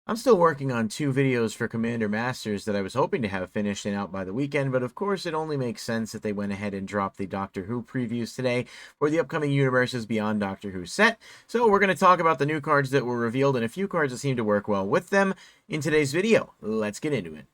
I'm still working on 2 videos for Commander Masters that I was hoping to have finished and out by the weekend, but of course it only makes sense that they went ahead and dropped the Doctor Who previews today for the upcoming Universes Beyond Doctor Who set. So we're going to talk about the new cards that were revealed and a few cards that seem to work well with them in today's video. Let's get into it.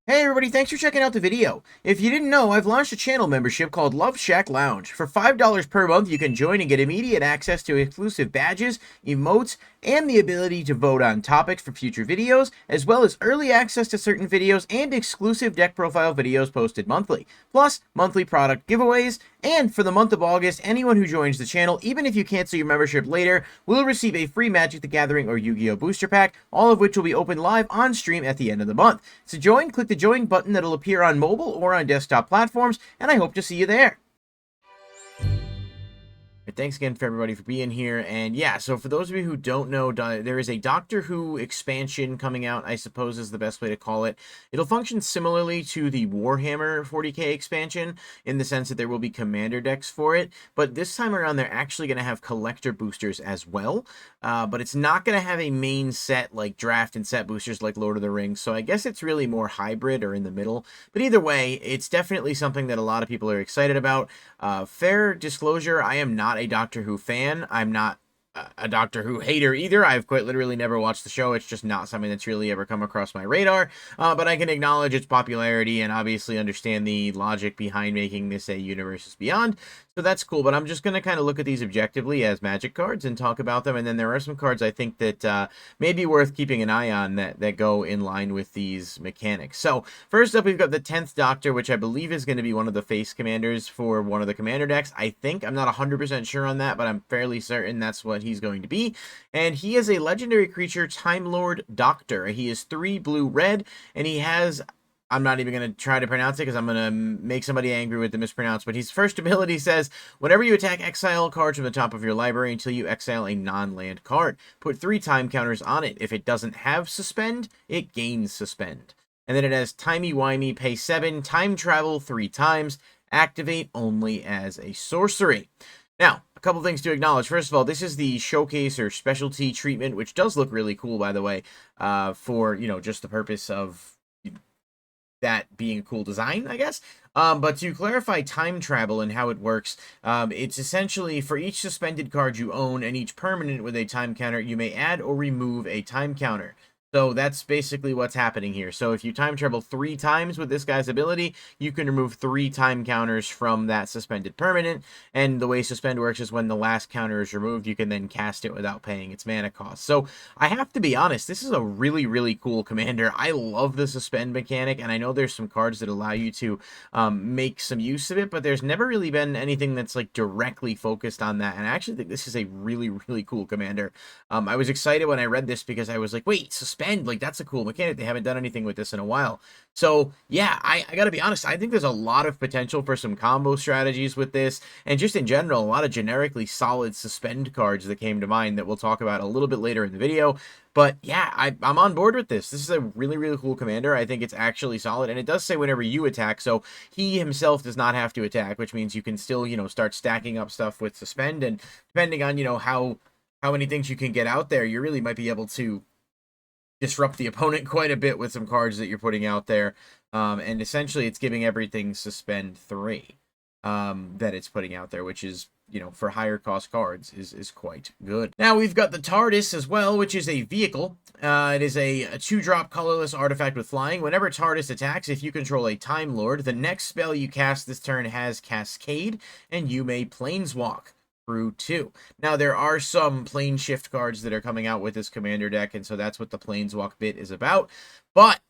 Hey everybody, thanks for checking out the video. If you didn't know, I've launched a channel membership called Loveshack Lounge. For $5 per month, you can join and get immediate access to exclusive badges, emotes, and the ability to vote on topics for future videos, as well as early access to certain videos and exclusive deck profile videos posted monthly. Plus, monthly product giveaways, and for the month of August, anyone who joins the channel, even if you cancel your membership later, will receive a free Magic the Gathering or Yu-Gi-Oh! Booster Pack, all of which will be open live on stream at the end of the month. To join, click the join button that'll appear on mobile or on desktop platforms, and I hope to see you there. Thanks again for everybody for being here. And yeah, so for those of you who don't know, there is a Doctor Who expansion coming out, I suppose is the best way to call it. It'll function similarly to the Warhammer 40k expansion in the sense that there will be commander decks for it, but this time around they're actually going to have collector boosters as well. But it's not going to have a main set like draft and set boosters like Lord of the Rings, so I guess it's really more hybrid or in the middle. But either way, it's definitely something that a lot of people are excited about. Fair disclosure, I am not a Doctor Who fan. I'm not a Doctor Who hater either. I've quite literally never watched the show. It's just not something that's really ever come across my radar. But I can acknowledge its popularity and obviously understand the logic behind making this a Universes Beyond. So that's cool, but I'm just going to kind of look at these objectively as Magic cards and talk about them. And then there are some cards I think that may be worth keeping an eye on that go in line with these mechanics. So first up, we've got the 10th Doctor, which I believe is going to be one of the face commanders for one of the commander decks. I think. I'm not 100% sure on that, but I'm fairly certain that's what he's going to be. And he is a legendary creature, Time Lord Doctor. He is 3 blue-red, and he has... I'm not even going to try to pronounce it because I'm going to make somebody angry with the mispronounce, but his first ability says, whenever you attack, exile cards from the top of your library until you exile a non-land card. Put 3 time counters on it. If it doesn't have suspend, it gains suspend. And then it has timey-wimey, pay 7, time travel 3 times, activate only as a sorcery. Now, a couple things to acknowledge. First of all, this is the showcase or specialty treatment, which does look really cool, by the way, for, you know, just the purpose of that being a cool design, I guess. But to clarify time travel and how it works, it's essentially for each suspended card you own and each permanent with a time counter, you may add or remove a time counter. So that's basically what's happening here. So if you time travel 3 times with this guy's ability, you can remove 3 time counters from that suspended permanent. And the way suspend works is when the last counter is removed, you can then cast it without paying its mana cost. So I have to be honest, this is a really, really cool commander. I love the suspend mechanic, and I know there's some cards that allow you to make some use of it, but there's never really been anything that's like directly focused on that. And I actually think this is a really, really cool commander. I was excited when I read this because I was like, wait, suspend? Like, that's a cool mechanic. They haven't done anything with this in a while. So yeah, I gotta be honest, I think there's a lot of potential for some combo strategies with this, and just in general, a lot of generically solid suspend cards that came to mind that we'll talk about a little bit later in the video. But yeah, I'm on board with this. This is a really, really cool commander. I think it's actually solid, and it does say whenever you attack, so he himself does not have to attack, which means you can still, you know, start stacking up stuff with suspend, and depending on, you know, how many things you can get out there, you really might be able to disrupt the opponent quite a bit with some cards that you're putting out there. And essentially it's giving everything suspend 3 that it's putting out there, which is, you know, for higher cost cards is quite good. Now we've got the TARDIS as well, which is a vehicle. It is a 2-drop colorless artifact with flying. Whenever TARDIS attacks, if you control a Time Lord, the next spell you cast this turn has Cascade, and you may planeswalk through 2. Now, there are some plane shift cards that are coming out with this commander deck, and so that's what the planeswalk bit is about. But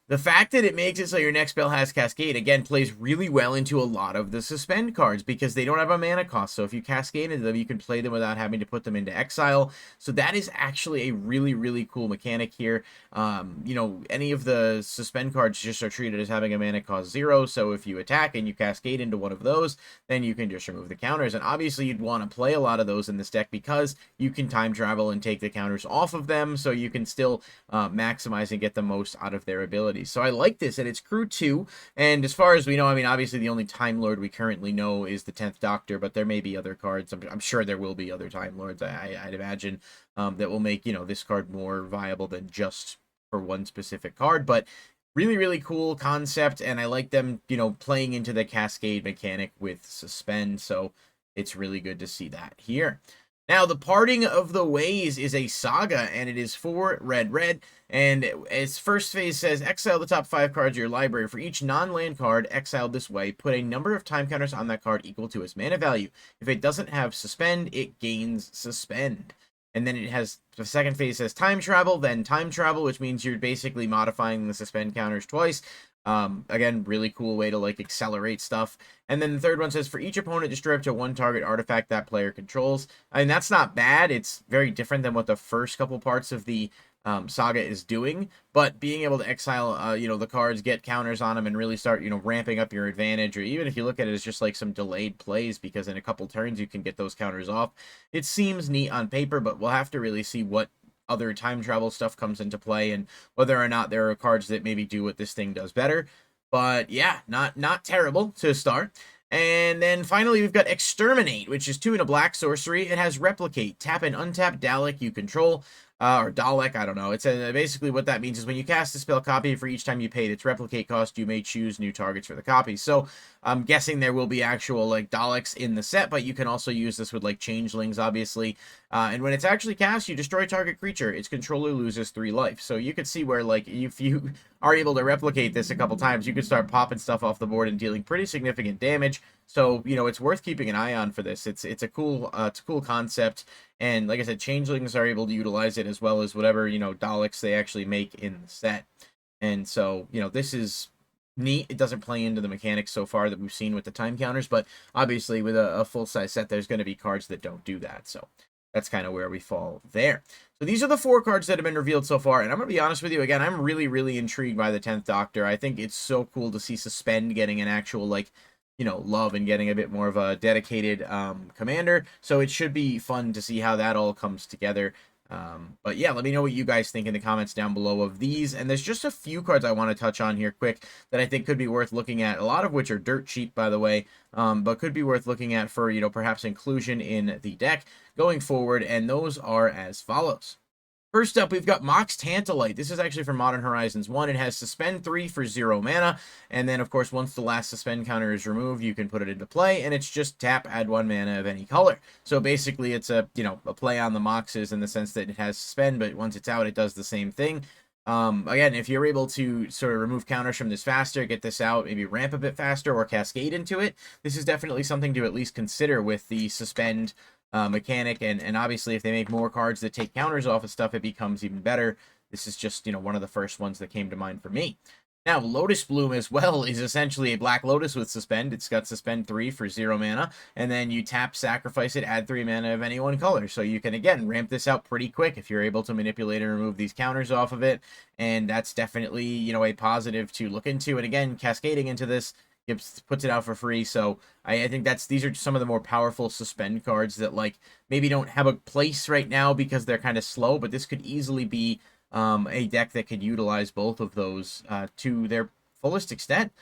the fact that it makes it so your next spell has Cascade, again, plays really well into a lot of the suspend cards because they don't have a mana cost. So if you Cascade into them, you can play them without having to put them into exile. So that is actually a really, really cool mechanic here. You know, any of the suspend cards just are treated as having a mana cost 0. So if you attack and you Cascade into one of those, then you can just remove the counters. And obviously you'd want to play a lot of those in this deck because you can time travel and take the counters off of them. So you can still maximize and get the most out of their ability. abilities. So I like this, and it's crew 2, and as far as we know, I mean, obviously the only Time Lord we currently know is the 10th Doctor, but there may be other cards. I'm sure there will be other Time Lords, I'd imagine, that will make, this card more viable than just for one specific card, but really, really cool concept, and I like them, playing into the Cascade mechanic with Suspend, so it's really good to see that here. Now, the Parting of the Ways is a saga, and it is 4 red, and its first phase says, exile the top 5 cards of your library. For each non-land card exiled this way, put a number of time counters on that card equal to its mana value. If it doesn't have Suspend, it gains Suspend. And then it has, the second phase says time travel, then time travel, which means you're basically modifying the Suspend counters twice. Again, really cool way to like accelerate stuff. And then the third one says, for each opponent, destroy up to 1 target artifact that player controls. I mean, that's not bad. It's very different than what the first couple parts of the saga is doing, but being able to exile, the cards, get counters on them, and really start, ramping up your advantage, or even if you look at it as just like some delayed plays, because in a couple turns you can get those counters off. It seems neat on paper, but we'll have to really see what other time travel stuff comes into play, and whether or not there are cards that maybe do what this thing does better. But yeah, not terrible to start. And then finally, we've got Exterminate, which is 2 and a black sorcery. It has Replicate. Tap an untapped Dalek you control, or Dalek, I don't know. It's basically what that means is when you cast a spell, copy for each time you paid its Replicate cost, you may choose new targets for the copy. So I'm guessing there will be actual like Daleks in the set, but you can also use this with like Changelings, obviously. And when it's actually cast, you destroy target creature. Its controller loses 3 life. So you could see where like if you are able to replicate this a couple times, you could start popping stuff off the board and dealing pretty significant damage. So it's worth keeping an eye on for this. It's a cool concept, and like I said, Changelings are able to utilize it as well as whatever Daleks they actually make in the set. And so this is neat. It doesn't play into the mechanics so far that we've seen with the time counters, but obviously with a full size set, there's going to be cards that don't do that. So that's kind of where we fall there. So these are the 4 cards that have been revealed so far, and I'm going to be honest with you, again, I'm really, really intrigued by the 10th Doctor. I think it's so cool to see Suspend getting an actual, like, love and getting a bit more of a dedicated commander, so it should be fun to see how that all comes together. But yeah, let me know what you guys think in the comments down below of these, and there's just a few cards I want to touch on here quick that I think could be worth looking at, a lot of which are dirt cheap, by the way, but could be worth looking at for, perhaps inclusion in the deck going forward, and those are as follows. First up, we've got Mox Tantalite. This is actually from Modern Horizons 1. It has Suspend 3 for 0 mana, and then, of course, once the last Suspend counter is removed, you can put it into play, and it's just tap, add 1 mana of any color. So basically, it's a play on the Moxes in the sense that it has Suspend, but once it's out, it does the same thing. Again, if you're able to sort of remove counters from this faster, get this out, maybe ramp a bit faster or cascade into it, this is definitely something to at least consider with the Suspend mechanic, and obviously if they make more cards that take counters off of stuff, it becomes even better. This is just one of the first ones that came to mind for me. Now, Lotus Bloom as well is essentially a Black Lotus with Suspend. It's got Suspend 3 for 0 mana, and then you tap, sacrifice it, add 3 mana of any one color. So you can, again, ramp this out pretty quick if you're able to manipulate and remove these counters off of it, and that's definitely, a positive to look into. And again, cascading into this puts it out for free. So I think these are some of the more powerful Suspend cards that like maybe don't have a place right now because they're kind of slow, but this could easily be a deck that could utilize both of those to their fullest extent.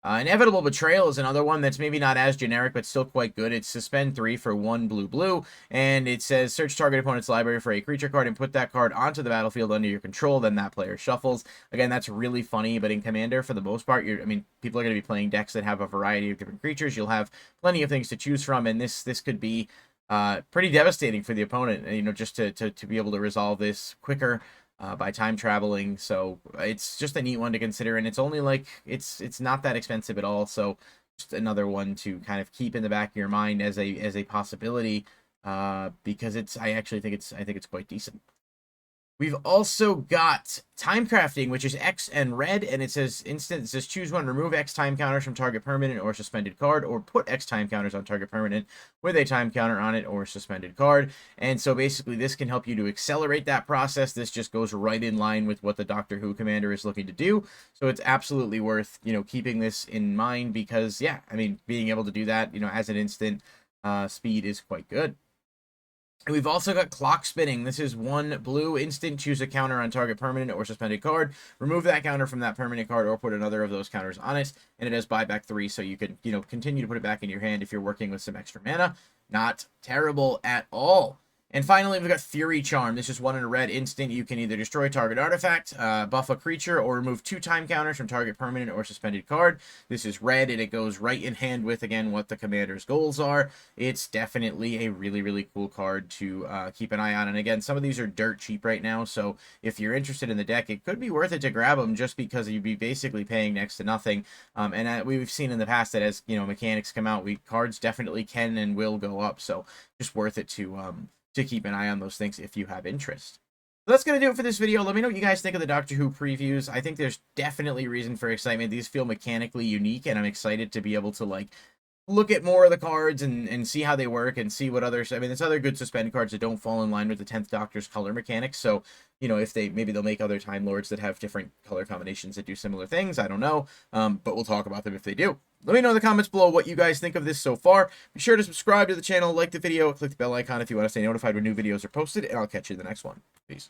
Inevitable Betrayal is another one that's maybe not as generic, but still quite good. It's Suspend 3 for 1 blue, and it says search target opponent's library for a creature card and put that card onto the battlefield under your control, then that player shuffles. Again, that's really funny, but in Commander, for the most part, people are going to be playing decks that have a variety of different creatures. You'll have plenty of things to choose from, and this could be pretty devastating for the opponent, just to be able to resolve this quicker. By time traveling, so it's just a neat one to consider, and it's only like it's not that expensive at all, so just another one to kind of keep in the back of your mind as a possibility, because I think it's quite decent. We've also got Time Crafting, which is X and red, and it says choose one, remove X time counters from target permanent or suspended card, or put X time counters on target permanent with a time counter on it or suspended card. And so basically this can help you to accelerate that process. This just goes right in line with what the Doctor Who commander is looking to do. So it's absolutely worth, keeping this in mind because, yeah, being able to do that, as an instant speed is quite good. And we've also got clock spinning. This is 1 blue instant. Choose a counter on target permanent or suspended card. Remove that counter from that permanent card or put another of those counters on it. And it has buyback 3, so you can, continue to put it back in your hand if you're working with some extra mana. Not terrible at all. And finally, we've got Fury Charm. This is 1 in a red instant. You can either destroy target artifact, buff a creature, or remove 2 time counters from target permanent or suspended card. This is red, and it goes right in hand with, again, what the commander's goals are. It's definitely a really, really cool card to keep an eye on. And again, some of these are dirt cheap right now, so if you're interested in the deck, it could be worth it to grab them just because you'd be basically paying next to nothing. And we've seen in the past that as, mechanics come out, cards definitely can and will go up, so just worth it to keep an eye on those things if you have interest. So that's going to do it for this video. Let me know what you guys think of the Doctor Who previews. I think there's definitely reason for excitement. These feel mechanically unique, and I'm excited to be able to, look at more of the cards and see how they work and see what others... I mean, there's other good suspend cards that don't fall in line with the 10th Doctor's color mechanics, so, if maybe they'll make other Time Lords that have different color combinations that do similar things. I don't know, but we'll talk about them if they do. Let me know in the comments below what you guys think of this so far. Be sure to subscribe to the channel, like the video, click the bell icon if you want to stay notified when new videos are posted, and I'll catch you in the next one. Peace.